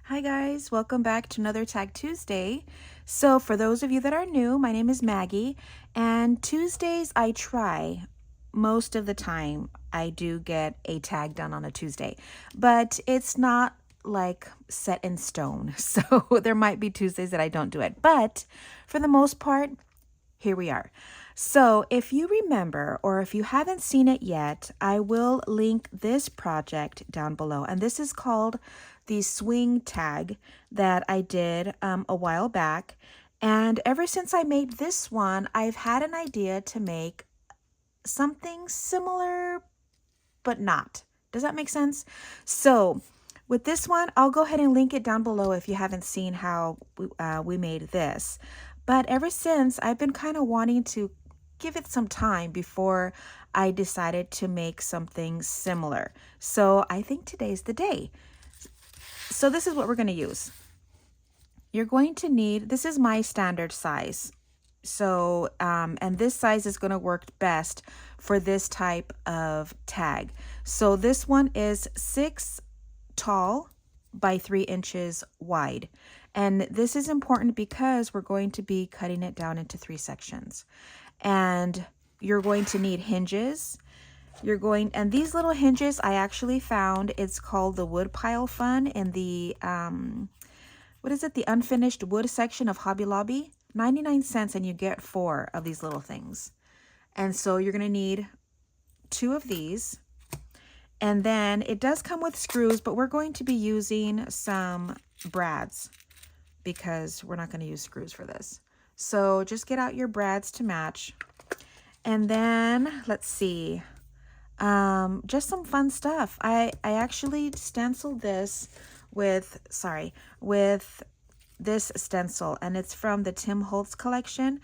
Hi guys, welcome back to another Tag Tuesday. So for those of you that are new, my name is Maggie, and Tuesdays I try. Most of the time I do get a tag done on a Tuesday, but it's not like set in stone. So there might be Tuesdays that I don't do it, but for the most part, here we are. So if you remember, or if you haven't seen it yet, I will link this project down below. And this is called the swing tag that I did a while back. And ever since I made this one, I've had an idea to make something similar, but not. Does that make sense? So with this one, I'll go ahead and link it down below if you haven't seen how we made this. But ever since, I've been kind of wanting to give it some time before I decided to make something similar. So I think today's the day. So this is what we're going to use. You're going to need, this is my standard size. So, and this size is going to work best for this type of tag. So this one is 6 tall by 3 inches wide. And this is important because we're going to be cutting it down into 3 sections. And you're going to need hinges. And these little hinges I actually found, it's called the Wood Pile Fun in the, what is it? The unfinished wood section of Hobby Lobby. 99 cents and you get 4 of these little things. And so you're going to need 2 of these. And then it does come with screws, but we're going to be using some brads because we're not going to use screws for this. So just get out your brads to match. And then let's see, just some fun stuff. I actually stenciled this with this stencil, and it's from the Holtz collection.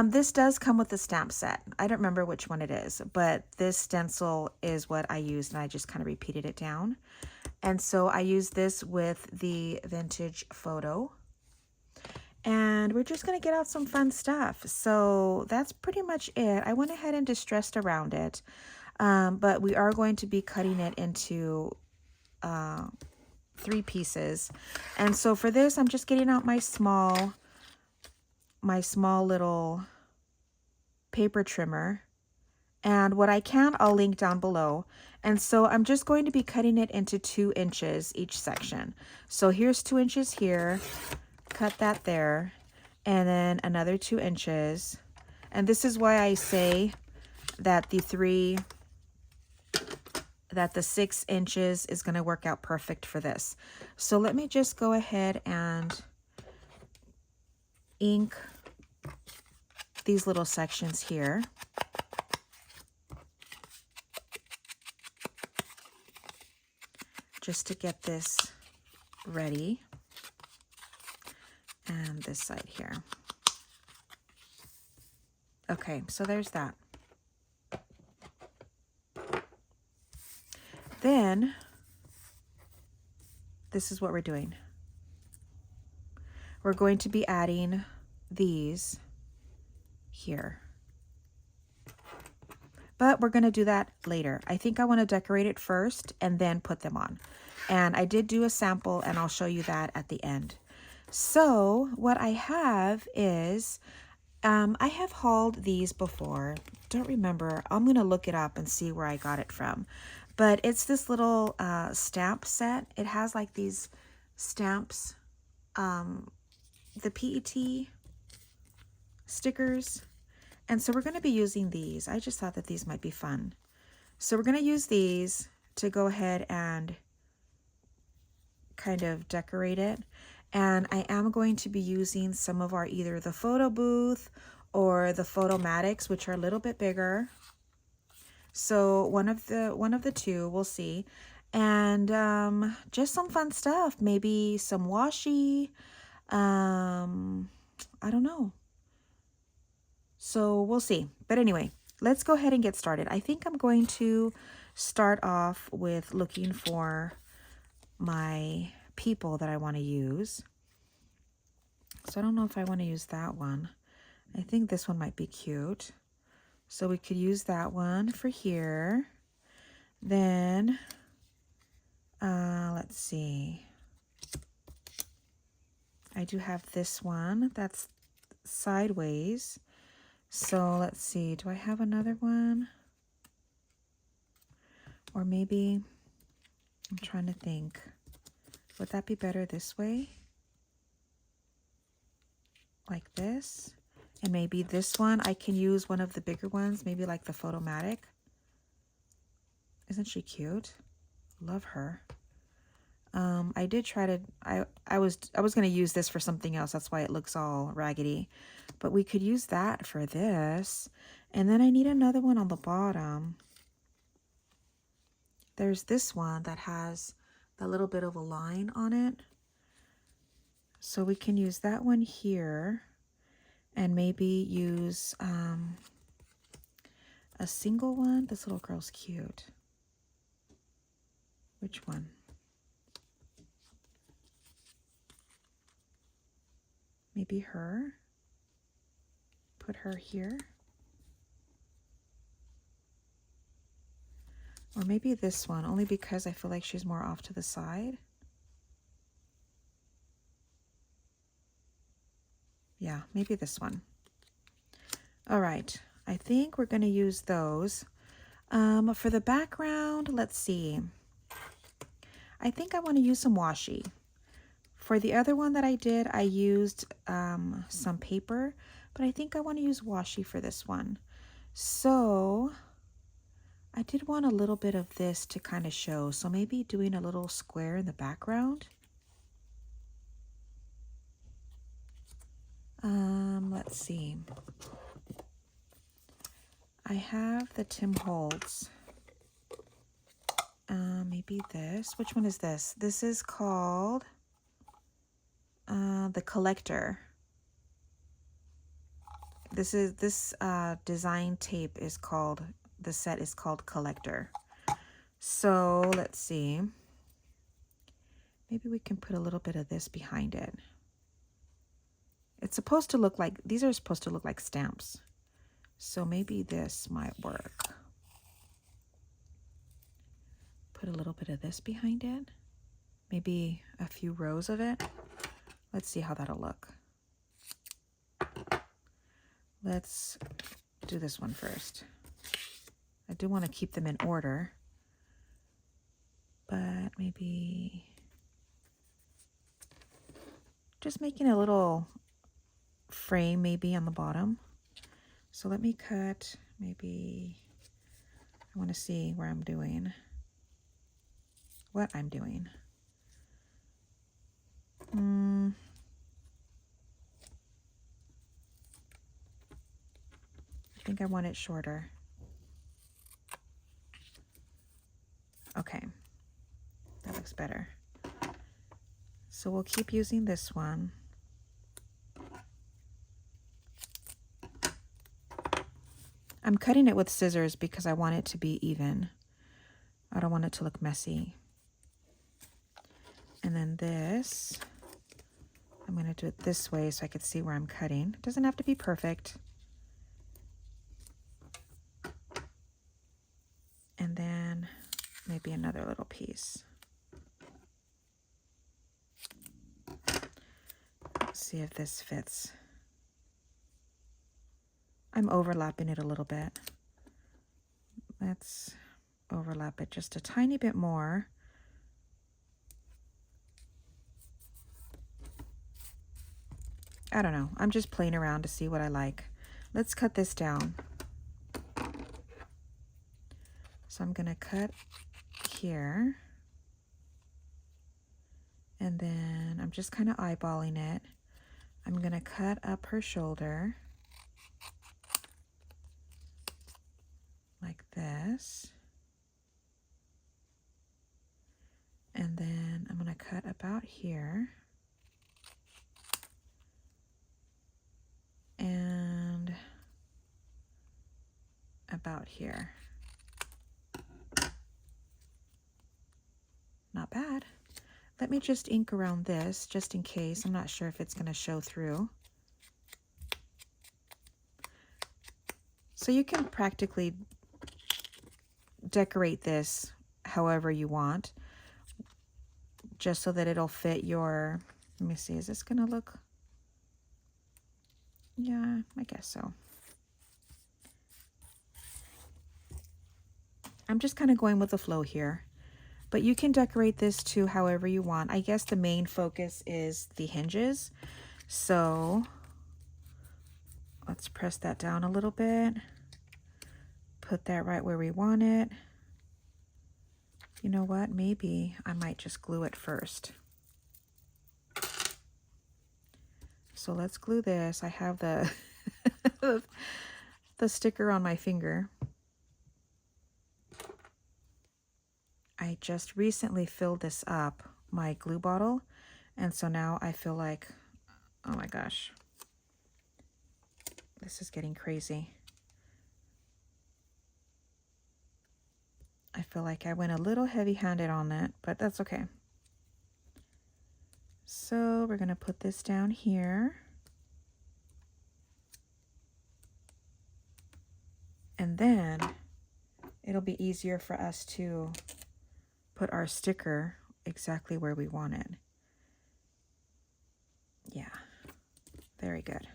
This does come with the stamp set. I don't remember which one it is, but this stencil is what I used, and I just kind of repeated it down. And so I used this with the vintage photo. And we're just going to get out some fun stuff. So that's pretty much it. I went ahead and distressed around it, but we are going to be cutting it into 3 pieces. And so for this, I'm just getting out my small little paper trimmer. And what I can, I'll link down below. And so I'm just going to be cutting it into 2 inches each section. So here's 2 inches here, cut that there, and then another 2 inches. And this is why I say that the 6 inches is going to work out perfect for this. So let me just go ahead and ink these little sections here. Just to get this ready. And this side here. Okay, so there's that. Then, this is what we're doing. We're going to be adding these here. But we're going to do that later. I think I want to decorate it first and then put them on. And I did do a sample, and I'll show you that at the end. So what I have is, I have hauled these before. Don't remember. I'm going to look it up and see where I got it from. But it's this little stamp set. It has like these stamps, the PET stickers. And so we're going to be using these. I just thought that these might be fun. So we're going to use these to go ahead and kind of decorate it. And I am going to be using some of our either the Photobooth or the Photomatics, which are a little bit bigger. So one of the two, we'll see. And just some fun stuff, maybe some washi. I don't know. So we'll see. But anyway, let's go ahead and get started. I think I'm going to start off with looking for my people that I want to use. So I don't know if I want to use that one. I think this one might be cute. So we could use that one for here. Then, let's see. I do have this one that's sideways. So let's see, do I have another one? Or maybe, I'm trying to think, would that be better this way? Like this? And maybe this one, I can use one of the bigger ones, maybe like the Photomatic. Isn't she cute? Love her. I did try to, I was going to use this for something else. That's why it looks all raggedy. But we could use that for this. And then I need another one on the bottom. There's this one that has a little bit of a line on it. So we can use that one here and maybe use a single one. This little girl's cute. Which one? Maybe her. Put her here. Or maybe this one, only because I feel like she's more off to the side. Yeah, maybe this one. All right, I think we're gonna use those. For the background, let's see. I think I wanna use some washi. For the other one that I did, I used some paper, but I think I wanna use washi for this one. So I did want a little bit of this to kind of show. So maybe doing a little square in the background. Let's see. I have the Tim Holtz. Maybe this. Which one is this? This is called the Collector. This design tape is called, the set is called Collector. So let's see. Maybe we can put a little bit of this behind it. It's supposed to look like, these are supposed to look like stamps. So maybe this might work. Put a little bit of this behind it. Maybe a few rows of it. Let's see how that'll look. Let's do this one first. I do want to keep them in order. But maybe just making a little frame maybe on the bottom. So let me cut, maybe, I want to see where I'm doing, what I'm doing. I think I want it shorter. Okay, that looks better. So we'll keep using this one. I'm cutting it with scissors because I want it to be even. I don't want it to look messy. And then this, I'm going to do it this way so I could see where I'm cutting. It doesn't have to be perfect. And then maybe another little piece. Let's see if this fits. I'm overlapping it a little bit. Let's overlap it just a tiny bit more. I don't know. I'm just playing around to see what I like. Let's cut this down. So I'm going to cut here. And then I'm just kind of eyeballing it. I'm going to cut up her shoulder. Like this. And then I'm going to cut about here. And about here. Not bad. Let me just ink around this just in case. I'm not sure if it's going to show through. So you can practically decorate this however you want, just so that it'll fit your Let me see, is this gonna look? Yeah, I guess so. I'm just kind of going with the flow here, but you can decorate this too however you want. I guess the main focus is the hinges. So let's press that down a little bit. Put that right where we want it. You know what? Maybe I might just glue it first. So let's glue this. I have the the sticker on my finger. I just recently filled this up, my glue bottle, and so now I feel like, oh my gosh, this is getting crazy. I feel like I went a little heavy-handed on that, but that's okay. So we're gonna put this down here. And then it'll be easier for us to put our sticker exactly where we want it. Yeah, very good.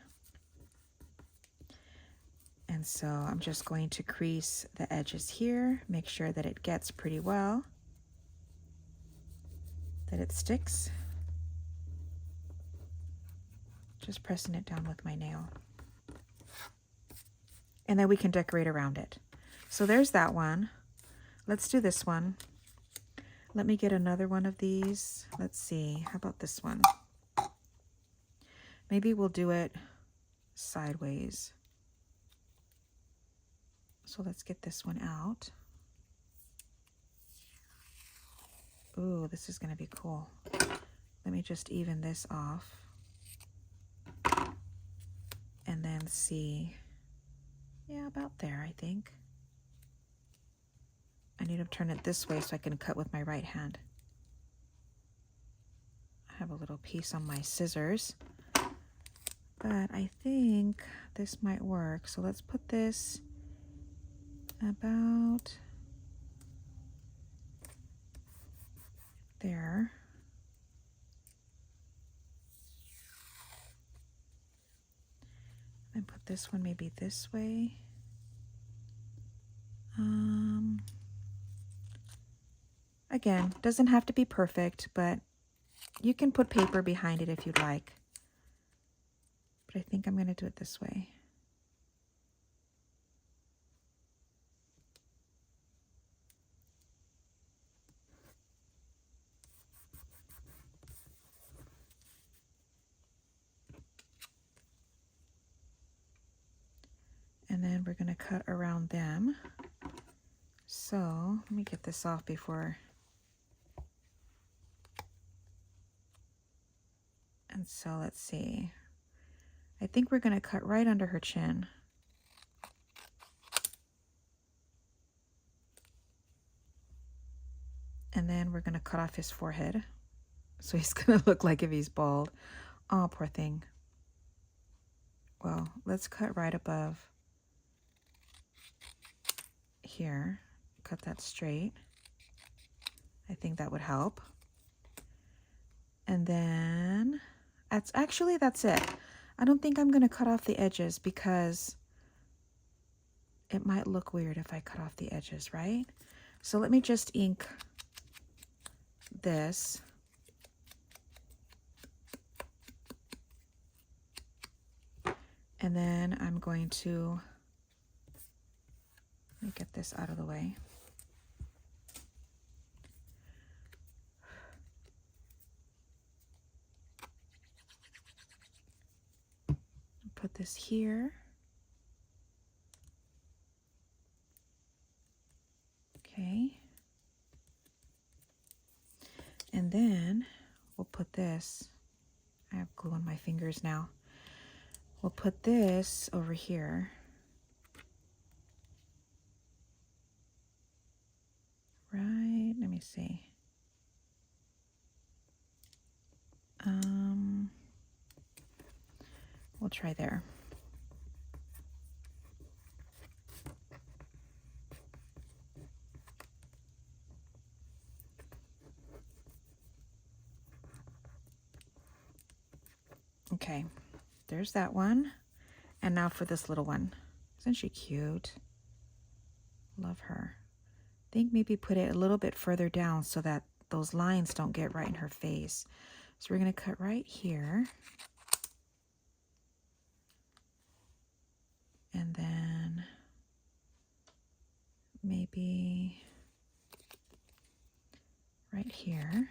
And so I'm just going to crease the edges here, make sure that it gets pretty well, that it sticks. Just pressing it down with my nail. And then we can decorate around it. So there's that one. Let's do this one. Let me get another one of these. Let's see, how about this one? Maybe we'll do it sideways. So let's get this one out. Ooh, this is gonna be cool. Let me just even this off. And then see, yeah, about there, I think. I need to turn it this way so I can cut with my right hand. I have a little piece on my scissors, but I think this might work. So let's put this about there. And put this one maybe this way. Again, doesn't have to be perfect, but you can put paper behind it if you'd like. But I think I'm going to do it this way. And then we're going to cut around them. So let me get this off before. And so let's see. I think we're going to cut right under her chin. And then we're going to cut off his forehead. So he's going to look like if he's bald. Oh, poor thing. Well, let's cut right above here. Cut that straight. I think that would help. And then that's it. I don't think I'm going to cut off the edges because it might look weird if I cut off the edges, right? So let me just ink this. And then I'm going to, let me get this out of the way. Put this here. Okay. And then we'll put this, I have glue on my fingers now. We'll put this over here. Right, let me see. We'll try there. Okay, there's that one. And now for this little one. Isn't she cute? Love her. I think maybe put it a little bit further down so that those lines don't get right in her face. So we're going to cut right here. And then maybe right here.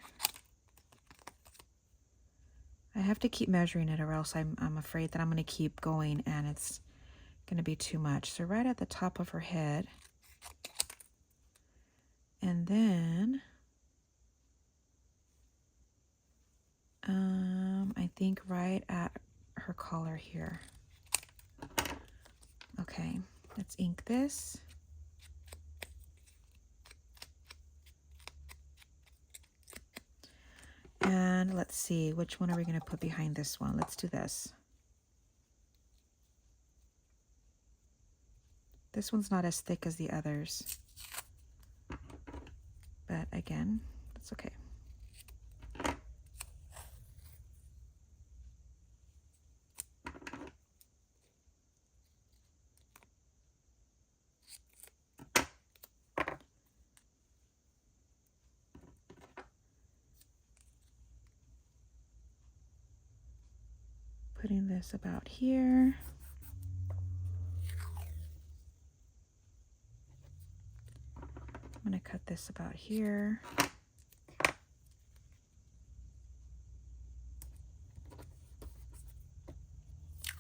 I have to keep measuring it or else I'm afraid that I'm going to keep going and it's going to be too much. So right at the top of her head. And then I think right at her collar here. Okay, let's ink this. And let's see, which one are we going to put behind this one? Let's do this. This one's not as thick as the others. But again, it's okay. Putting this about here. I'm going to cut this about here.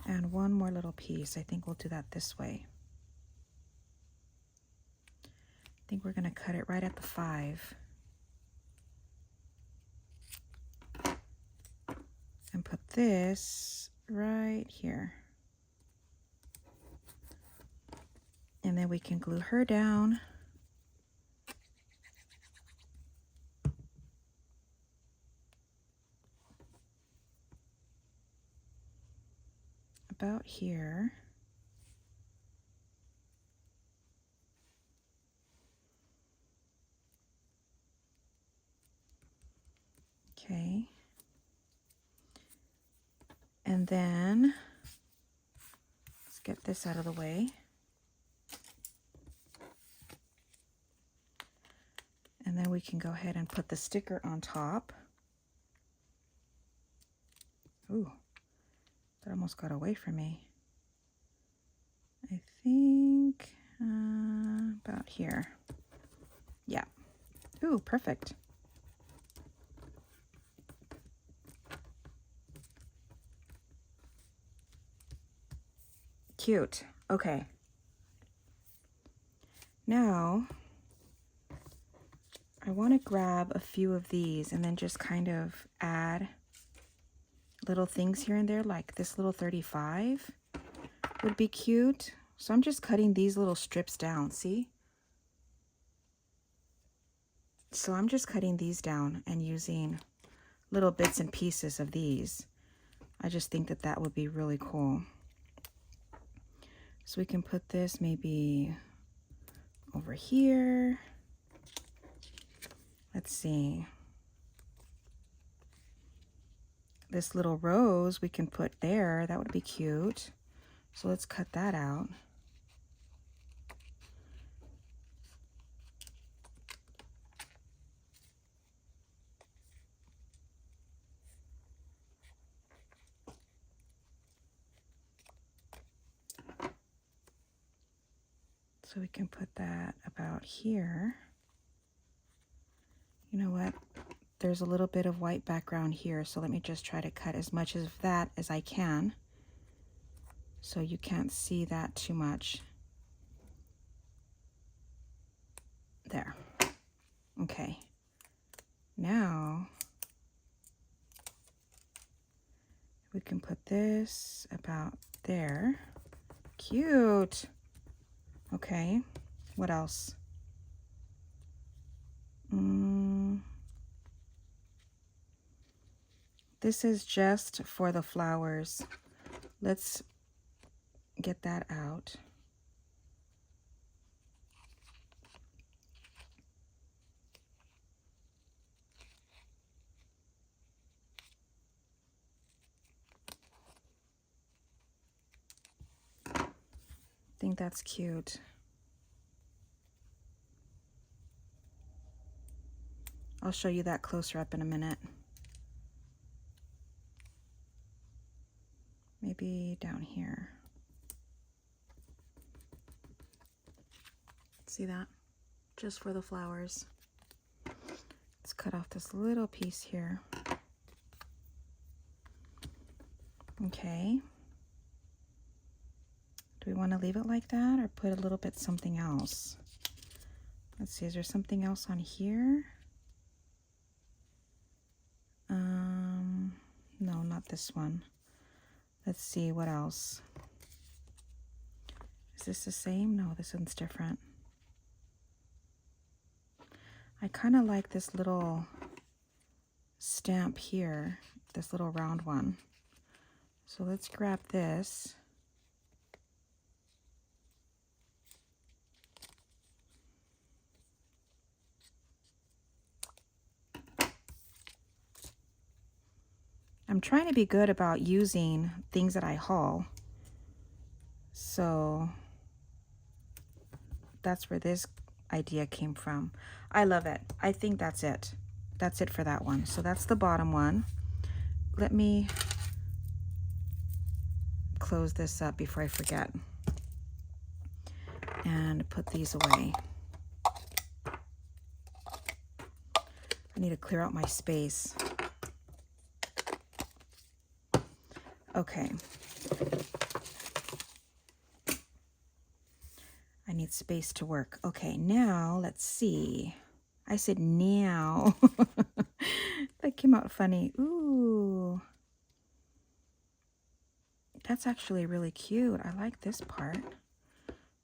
And one more little piece. I think we'll do that this way. I think we're going to cut it right at the 5. And put this right here. And then we can glue her down. About here. Okay. And then let's get this out of the way. And then we can go ahead and put the sticker on top. Ooh, that almost got away from me. I think about here. Yeah. Ooh, perfect. Cute. Okay. Now, I want to grab a few of these and then just kind of add little things here and there, like this little 35 would be cute. So I'm just cutting these little strips down, see? So I'm just cutting these down and using little bits and pieces of these. I just think that that would be really cool. So we can put this maybe over here. Let's see. This little rose we can put there. That would be cute. So let's cut that out. So we can put that about here. You know what? There's a little bit of white background here, so let me just try to cut as much of that as I can so you can't see that too much. There. Okay. Now we can put this about there. Cute. Okay. What else? This is just for the flowers. Let's get that out. think that's cute. I'll show you that closer up in a minute. Maybe down here. See that? Just for the flowers. Let's cut off this little piece here. Okay. Do we want to leave it like that or put a little bit something else? Let's see, is there something else on here? No, not this one. Let's see, what else? Is this the same? No, this one's different. I kind of like this little stamp here, this little round one. So let's grab this. I'm trying to be good about using things that I haul. So that's where this idea came from. I love it. I think that's it. That's it for that one. So that's the bottom one. Let me close this up before I forget. And put these away. I need to clear out my space. Okay. I need space to work. Okay, now let's see. I said now. That came out funny. Ooh. That's actually really cute. I like this part.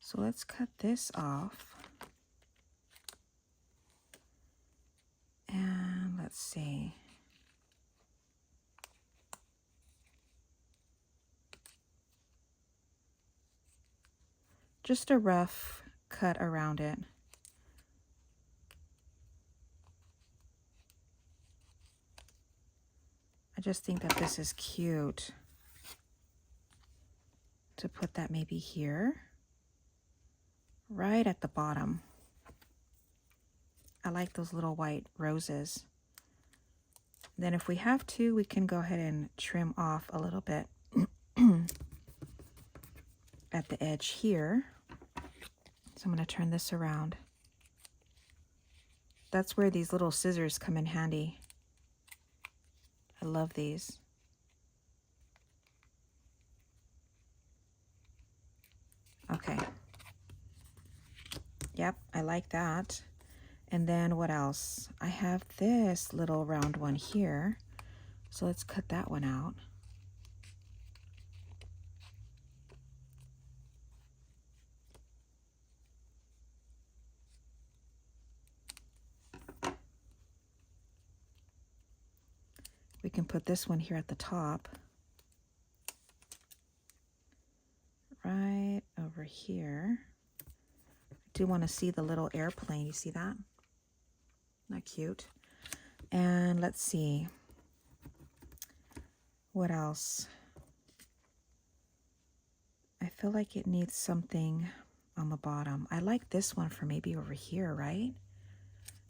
So let's cut this off. And let's see. Just a rough cut around it. I just think that this is cute to put that maybe here, right at the bottom. I like those little white roses. Then if we have to, we can go ahead and trim off a little bit at the edge here. So I'm going to turn this around. That's where these little scissors come in handy. I love these. Okay. Yep, I like that. And then what else? I have this little round one here. So let's cut that one out. We can put this one here at the top. Right over here. I do want to see the little airplane. You see that? Not cute. And let's see. What else? I feel like it needs something on the bottom. I like this one for maybe over here, right?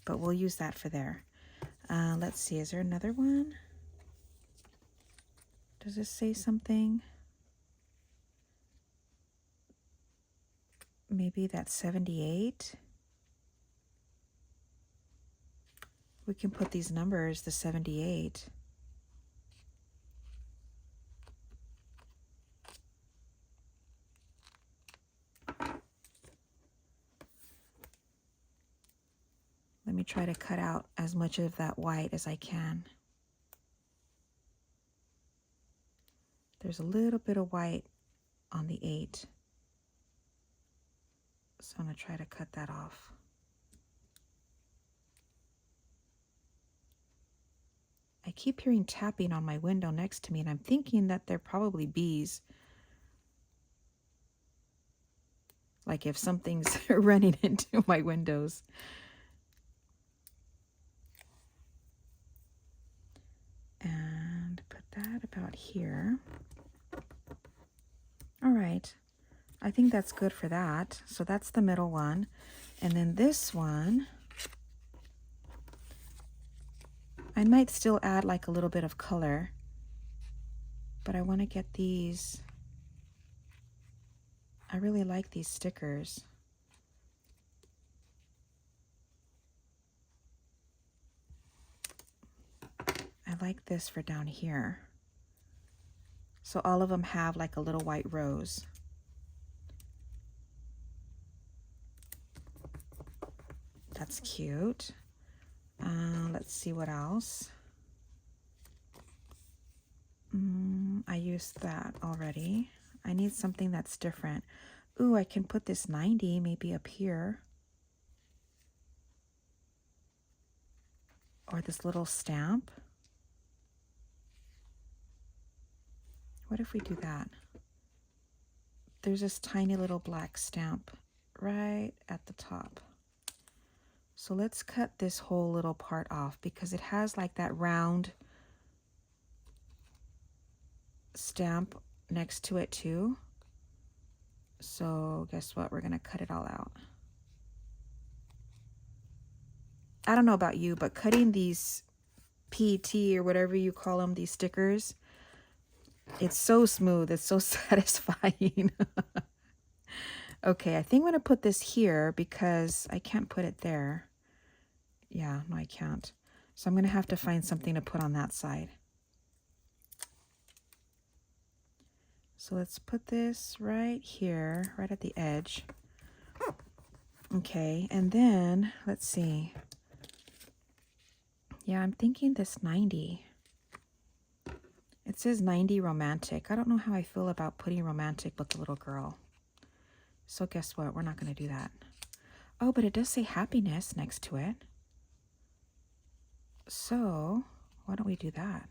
But we'll use that for there. Let's see. Is there another one? Does this say something? Maybe that's 78. We can put these numbers, the 78. Let me try to cut out as much of that white as I can. There's a little bit of white on the 8. So I'm going to try to cut that off. I keep hearing tapping on my window next to me, and I'm thinking that they're probably bees. Like if something's running into my windows. And put that about here. All right. I think that's good for that. So that's the middle one. And then this one, I might still add like a little bit of color, but I want to get these. I really like these stickers. I like this for down here. So all of them have like a little white rose. That's cute. Let's see what else. I used that already. I need something that's different. Ooh, I can put this 90 maybe up here. Or this little stamp. What if we do that? There's this tiny little black stamp right at the top. So let's cut this whole little part off because it has like that round stamp next to it too. So guess what? We're gonna cut it all out. I don't know about you, but cutting these PT or whatever you call them, these stickers, it's so smooth. It's so satisfying. Okay, I think I'm gonna put this here because I can't put it there. Yeah, no, I can't. So I'm gonna have to find something to put on that side. So let's put this right here, right at the edge. Okay, and then let's see. Yeah, I'm thinking this 90. It says 90 romantic. I don't know how I feel about putting romantic with the little girl. So guess what? We're not going to do that. Oh, but it does say happiness next to it. So why don't we do that?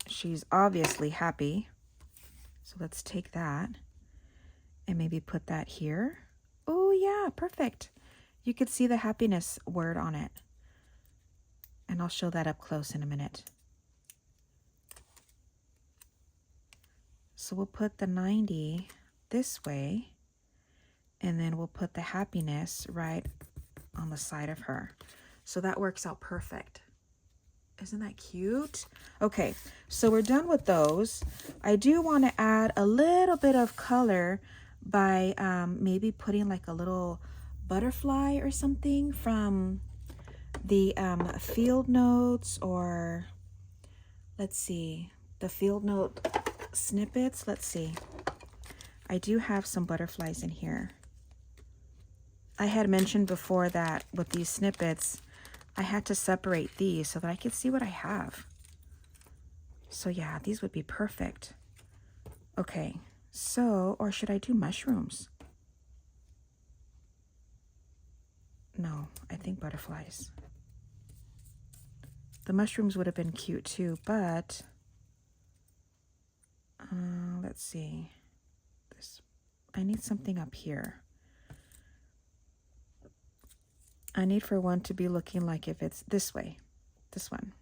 She's obviously happy. So let's take that and maybe put that here. Oh yeah, perfect. You could see the happiness word on it. And I'll show that up close in a minute. So we'll put the 90 this way, and then we'll put the happiness right on the side of her. So that works out perfect. Isn't that cute? Okay, so we're done with those. I do want to add a little bit of color by maybe putting like a little butterfly or something from the field notes, or let's see, the field note snippets. Let's see. I do have some butterflies in here. I had mentioned before that with these snippets, I had to separate these so that I could see what I have. So yeah, these would be perfect. Okay, so, or should I do mushrooms? No, I think butterflies. The mushrooms would have been cute too, but let's see. This, I need something up here. I need for one to be looking like if it's this way, this one.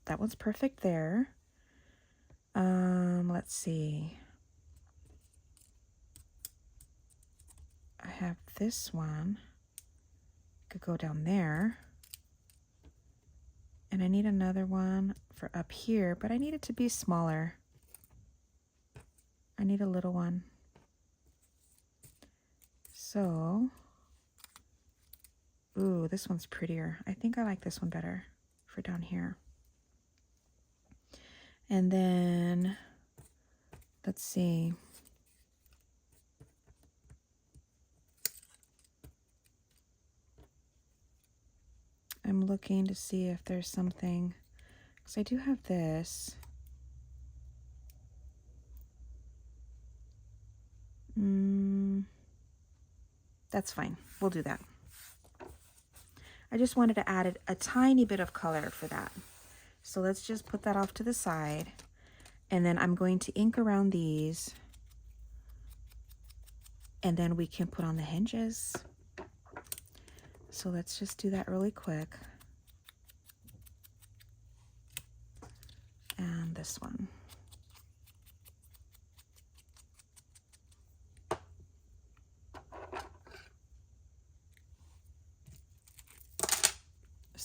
That one's perfect there. Let's see. I have this one. Could go down there. And I need another one for up here, but I need it to be smaller. I need a little one. So, ooh, this one's prettier. I think I like this one better for down here. And then, let's see. I'm looking to see if there's something, because I do have this. That's fine. We'll do that. I just wanted to add a tiny bit of color for that. So let's just put that off to the side. And then I'm going to ink around these. And then we can put on the hinges. So let's just do that really quick. And this one.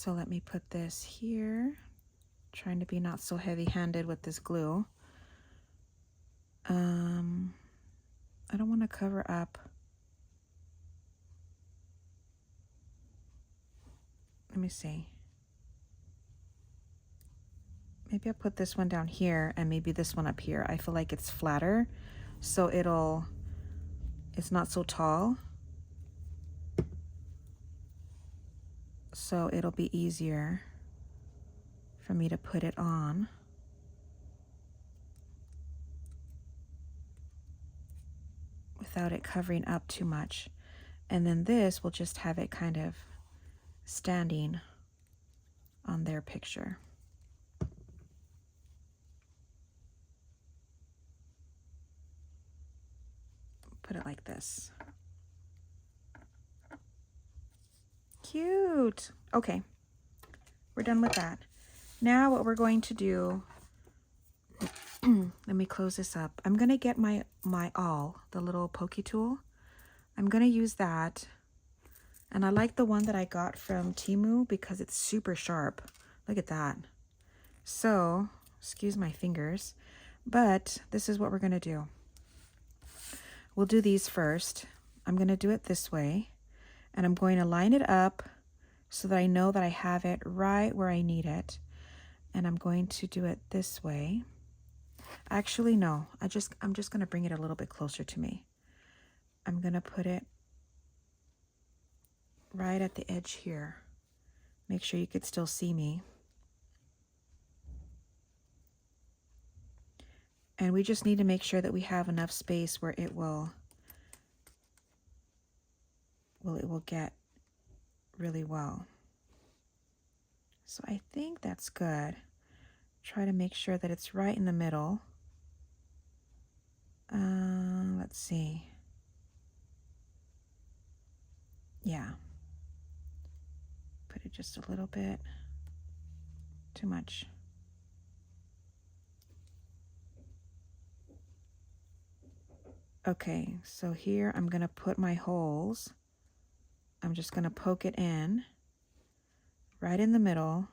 So let me put this here. Trying to be not so heavy-handed with this glue. I don't want to cover up. Let me see. Maybe I'll put this one down here and maybe this one up here. I feel like it's flatter, so it's not so tall. So it'll be easier for me to put it on. Without it covering up too much. And then this will just have it kind of standing on their picture. Put it like this. Cute. Okay, we're done with that. Now what we're going to do, let me close this up. I'm gonna get my awl, the little pokey tool. I'm gonna use that. And I like the one that I got from Temu because it's super sharp. Look at that. So, excuse my fingers, but this is what we're gonna do. We'll do these first. I'm gonna do it this way, and I'm going to line it up so that I know that I have it right where I need it. And I'm going to do it this way. Actually, no, I'm just gonna bring it a little bit closer to me. I'm gonna put it right at the edge here. Make sure you could still see me. And we just need to make sure that we have enough space where it will get really well. So I think that's good. Try to make sure that it's right in the middle. Let's see. Yeah. Put it just a little bit too much. Okay, so here I'm gonna put my holes. I'm just gonna poke it in right in the middle.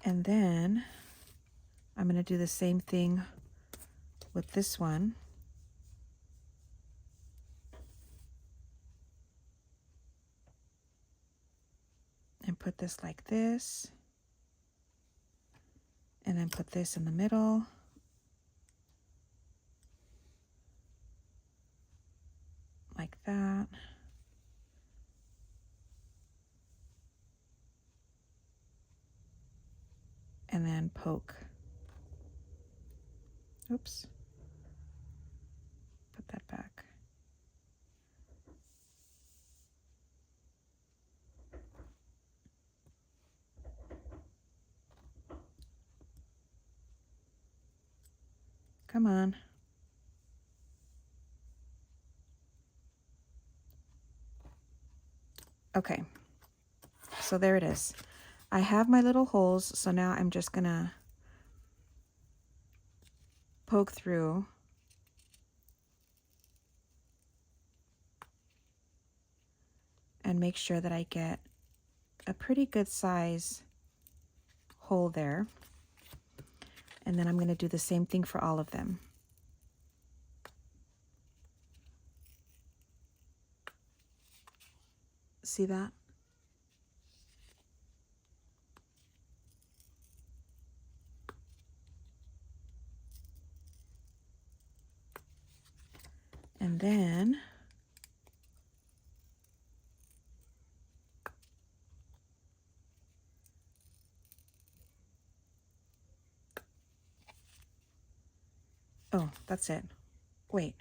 And then I'm gonna do the same thing with this one. And put this like this. And then put this in the middle. Like that. And then poke. Oops. Put that back. Come on. Okay, so there it is. I have my little holes, so now I'm just gonna poke through. And make sure that I get a pretty good size hole there. And then I'm gonna do the same thing for all of them. See that? And then oh, that's it. Wait.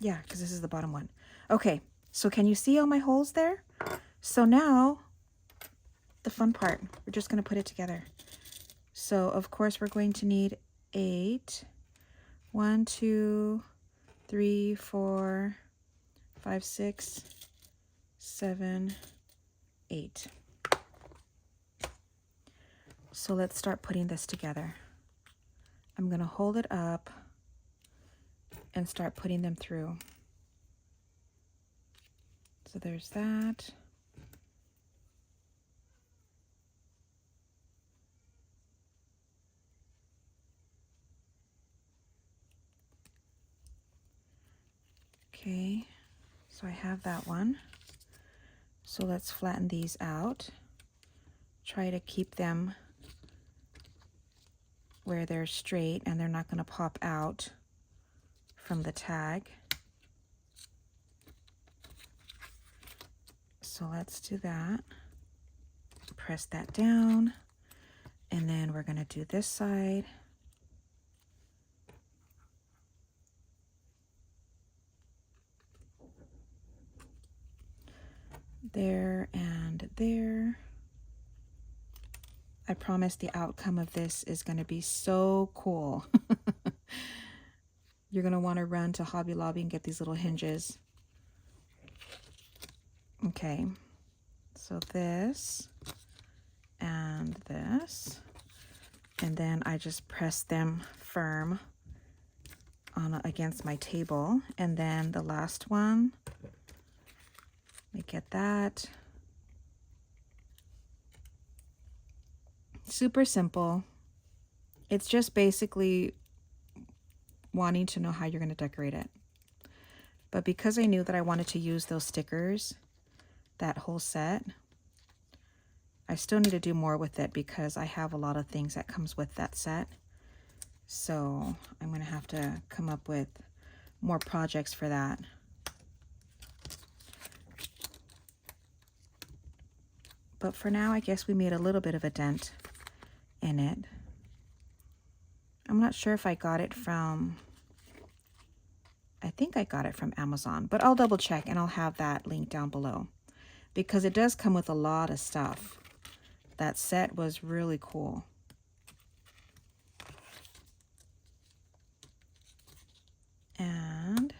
Yeah, because this is the bottom one. Okay, so can you see all my holes there? So now, the fun part, we're just going to put it together. So, of course, we're going to need 8. 1, 2, 3, 4, 5, 6, 7, 8. So let's start putting this together. I'm going to hold it up and start putting them through. So there's that. Okay, so I have that one. So let's flatten these out. Try to keep them where they're straight and they're not going to pop out from the tag. So let's do that. Press that down, and then we're going to do this side. There and there. I promise the outcome of this is going to be so cool. You're going to want to run to Hobby Lobby and get these little hinges. Okay, so this and this, and then I just press them firm on against my table, and then the last one, let me get that. Super simple. It's just basically wanting to know how you're going to decorate it. But because I knew that I wanted to use those stickers, that whole set, I still need to do more with it because I have a lot of things that comes with that set. So I'm going to have to come up with more projects for that. But for now, I guess we made a little bit of a dent in it. I'm not sure if I got it from, I think I got it from Amazon, but I'll double check and I'll have that link down below because it does come with a lot of stuff. That set was really cool. And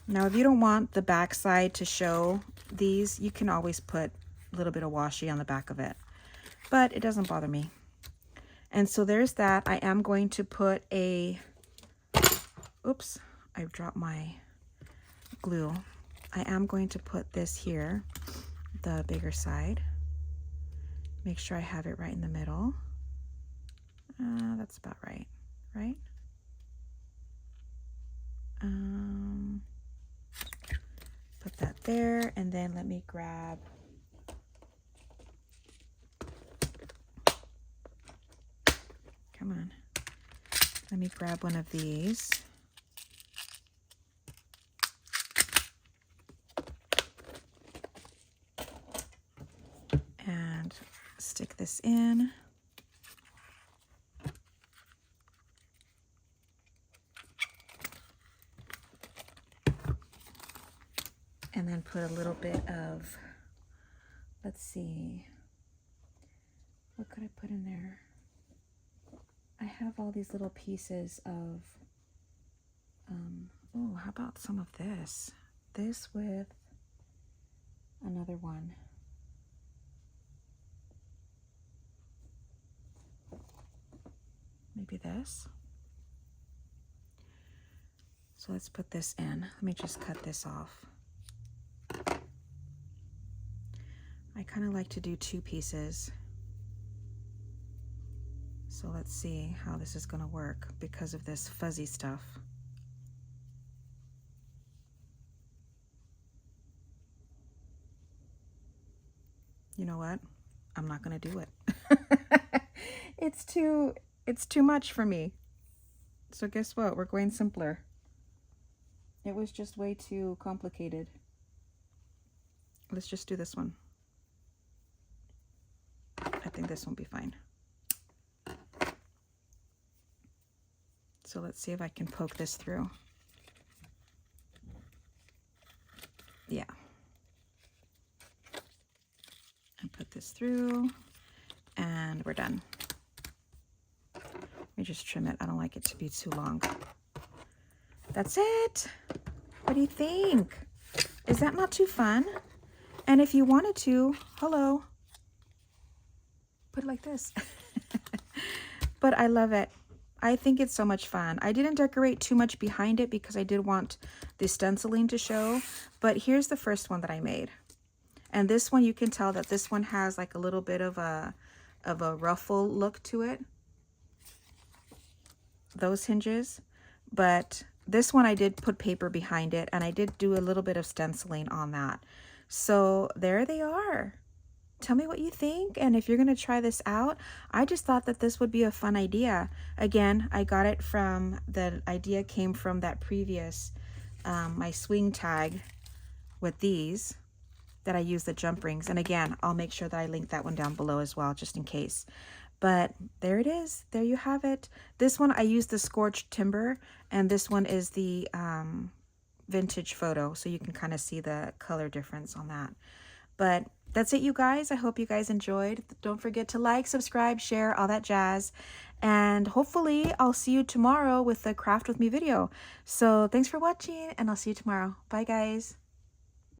now if you don't want the back side to show these, you can always put a little bit of washi on the back of it, but it doesn't bother me. And so there's that. I am going to put a, oops, I dropped my glue. I am going to put this here, the bigger side. Make sure I have it right in the middle. That's about right, right? Put that there, and then let me grab come on. Let me grab one of these. And stick this in. And then put a little bit of, let's see, what could I put in there? I have all these little pieces of, oh, how about some of this? This with another one. Maybe this. So let's put this in. Let me just cut this off. I kind of like to do two pieces. So let's see how this is going to work because of this fuzzy stuff. You know what? I'm not going to do it. It's too much for me. So guess what? We're going simpler. It was just way too complicated. Let's just do this one. I think this won't be fine. So let's see if I can poke this through. Yeah. And put this through, and we're done. Let me just trim it. I don't like it to be too long. That's it. What do you think? Is that not too fun? And if you wanted to, hello, put it like this. but I love it. I think it's so much fun. I didn't decorate too much behind it because I did want the stenciling to show, but here's the first one that I made. And this one, you can tell that this one has like a little bit of a ruffle look to it. Those hinges. But this one I did put paper behind it, and I did do a little bit of stenciling on that. So there they are. Tell me what you think, and if you're going to try this out. I just thought that this would be a fun idea. Again, I got it from, the idea came from that previous, my swing tag with these that I use the jump rings. And again, I'll make sure that I link that one down below as well, just in case. But there it is. There you have it. This one I used the scorched timber, and this one is the vintage photo, so you can kind of see the color difference on that. But that's it, you guys. I hope you guys enjoyed. Don't forget to like, subscribe, share, all that jazz. And hopefully I'll see you tomorrow with the craft with me video. So thanks for watching, and I'll see you tomorrow. Bye, guys.